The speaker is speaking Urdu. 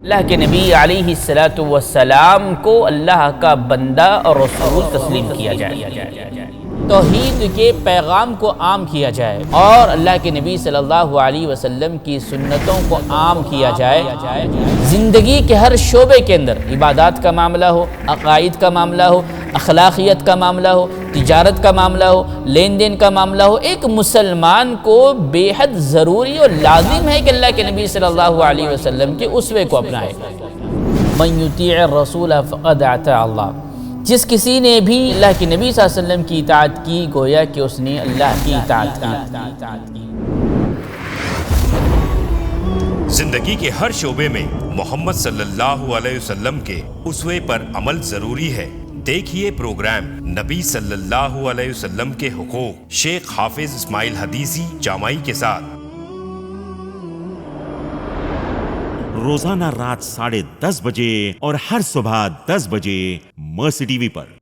اللہ کے نبی علیہ الصلاۃ والسلام کو اللہ کا بندہ اور رسول تسلیم کیا جائے، توحید کے پیغام کو عام کیا جائے اور اللہ کے نبی صلی اللہ علیہ وسلم کی سنتوں کو عام کیا جائے۔ زندگی کے ہر شعبے کے اندر، عبادات کا معاملہ ہو، عقائد کا معاملہ ہو، اخلاقیات کا معاملہ ہو، تجارت کا معاملہ ہو، لین دین کا معاملہ ہو، ایک مسلمان کو بے حد ضروری اور لازم ہے کہ اللہ کے نبی صلی اللہ علیہ وسلم کے اسوے کو اپنائے۔ من یطیع الرسول فقد اطاع اللہ، جس کسی نے بھی اللہ کے نبی صلی اللہ علیہ وسلم کی اطاعت کی گویا کہ اس نے اللہ کی اطاعت کی۔ زندگی کے ہر شعبے میں محمد صلی اللہ علیہ وسلم کے اسوے پر عمل ضروری ہے۔ دیکھیے پروگرام نبی صلی اللہ علیہ وسلم کے حقوق شیخ حافظ اسماعیل حدیثی جامعی کے ساتھ، روزانہ رات 10:30 بجے اور ہر صبح 10 بجے مرسی ٹی وی پر۔